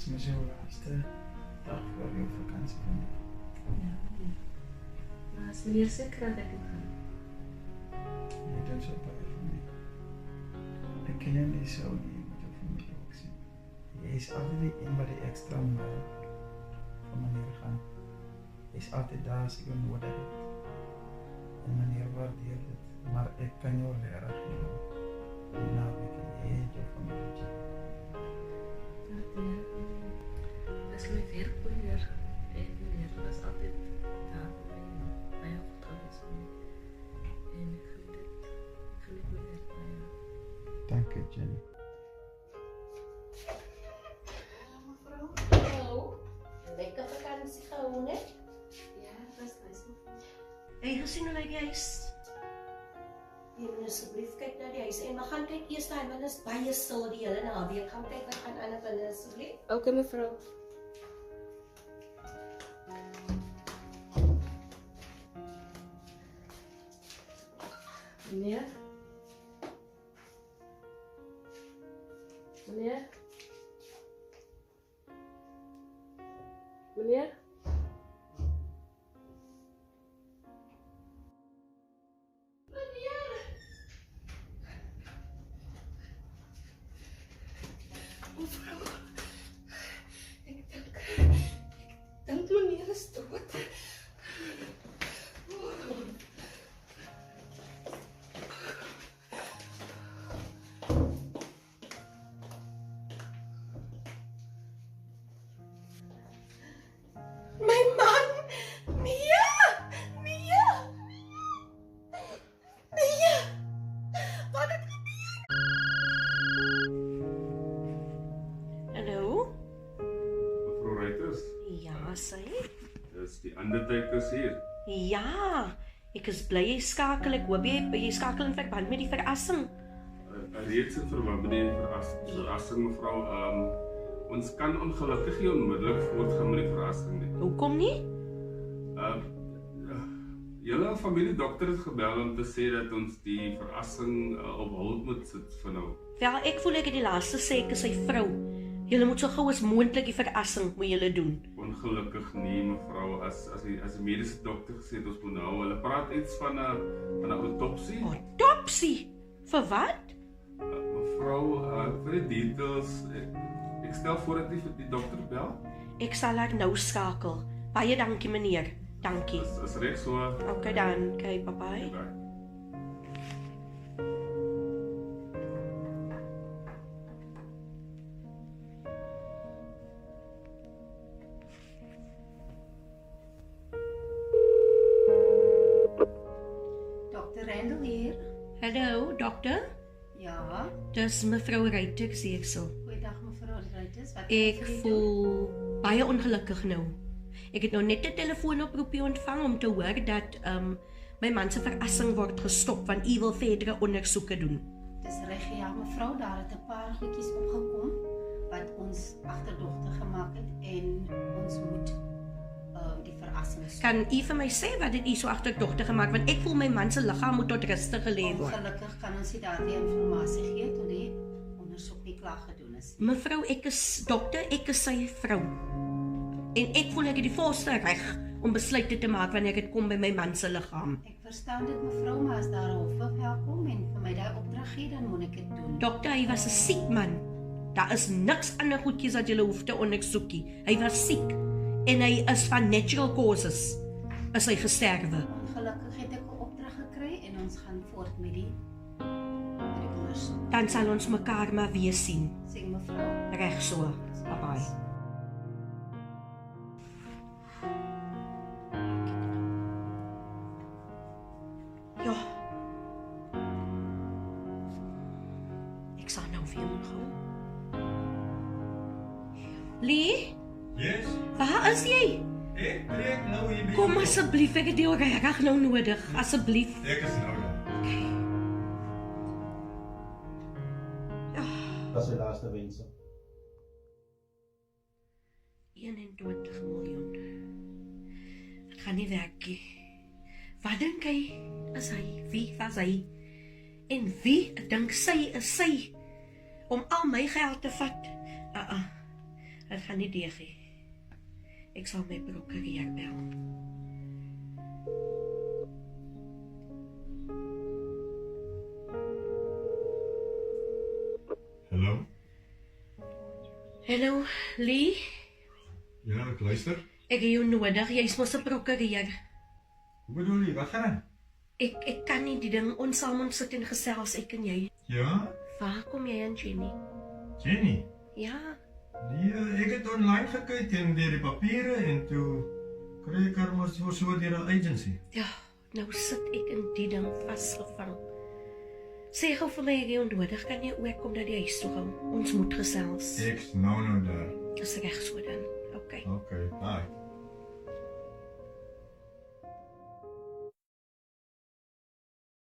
is mos jou laaste dag voor jou vakansie van Ja, nee. Maar as meneer seker dat ek moet gaan. jy doen so baie vir my. Ek ken jou nie so nie, jy moet jou familie ook sien. Jy is altyd die een wat die extra myl van meneer gaan. Jy is altyd daar as ek jou nodig het. En meneer waardeer dit, maar ek kan jou regtig nie help. Die naweek en jy het jou familie. As my werk beheer en meneer was altyd daar by my baie goed gewees vir my. En ek geniet my werk baie. Dankie, Jenny. Mevrou, hallo. Lekker vakansie gehou, né? Ja, dat is nice. Hey, gesien hoe lyk die huis? Jy moet asseblief kyk na die huis en we gaan kyk eers daai binne is baie stil die hele naweek. Gaan kyk wat gaan aan binne asseblief. Okay, mevrou. Meneer? Meneer? Meneer? Mevrouw, ik denk meneer is dood. Mijn man! Mia! Mia! Mia! Wat het gebeur? Hallo? Mevrou Reuters, Ja, sy. is die undertakers hier. Ja, ek is bly jy skakel. Ek hoop jy skakel in verband met die verrassing. Reeds in verband met die verrassing, mevrou. Ons kan ongelukkig nie onmiddellik voortgaan met die verrassing nie. Hoekom nie? Julle familiedokter het gebel om te sê dat ons die verrassing op hold moet sit vir nou. Wel, ek voel ek het die laaste sê ek is sy vrou. Julle moet so gou as moontlik die verrassing moet julle doen. Ongelukkig nie, mevrou. As die mediese dokter gesê het ons moet nou. Hulle praat iets van 'n autopsie. Autopsie? Vir wat? Mevrou, vir die details, ek stel voor dat jy vir die dokter bel. Ek sal haar nou skakel. Baie dankie meneer. Dankie. Is reg so. Okay dan, okay, bye bye. Bye. Dr. Randall hier. Hallo, dokter. Ja, Dis mevrou Reuters hier so. goeiedag mevrou Reuters. Wat kan Ek vir u doen? voel baie ongelukkig nou. Ek het nou net 'n telefoonoproepie ontvang om te hoor dat my man se verrassing word gestop want u wil verdere ondersoeke doen. Dis reg ja mevrou, daar het 'n paar goedjies opgekom wat ons agterdogtig gemaak het en ons moet die verrassing stop. Kan u vir my sê wat dit u so agterdogtig gemaak want ek voel my man se liggaam moet tot ruste gelê word. Ongelukkig kan ons nie daardie inligting gee tot die ondersoek nie klaar gedoen is. Mevrou, ek is dokter, ek is sy vrou. En ek voel ek het die volste reg om besluite te maak wanneer dit kom by my man se liggaam. Ek verstaan dit mevrou, maar as daar 'n hofbevel kom en vir my daai opdrag gee, dan moet ek dit doen. Dokter, hy was 'n siek man. Daar is niks ander goedjies wat jy hoef te ondersoek nie. Hy was siek en hy is van natural causes. Is hy gesterwe. Ongelukkig het ek 'n opdrag gekry en ons gaan voort met die ondersoek. Dan sal ons mekaar maar weer sien. Sê mevrou. Reg so. Bye bye. Ja. Ek sal nou weer moet gaan. Lee, Yes, waar is jy? ek trek nou hier by. Kom asseblief, ek het jou regtig nou nodig. Asseblief. Ek is nou daar. Wat is die laaste wense? 21 miljoen. Dit gaan nie werk nie. Wat dink hy is hy? Wie was hy? En wie dink sy is sy? Om al my geld te vat? Dit gaan nie deeg nie. Ek sal my prokureur bel. Hallo? Hallo, Lee? Ja, ek luister. Ek het jou nodig, jy's mos 'n prokureur. Hoe bedoel jy? Wat gaan aan? Ek kan nie die ding ons saam moet sit en gesels, ek en jy. Ja? Waar kom jy aan, Jenny? Jenny? Ja, Nee, ek het online gekyk en deur die papiere en toe kry ek haar mos so deur 'n agency. ja, nou sit ek in die ding vasgevang. Sê gou vir my, ek het jou nodig, kan jy ook kom na die huis toe gaan? Ons moet gesels. Ek's nou daar. Dis reg so dan. Okay. Okay, bye.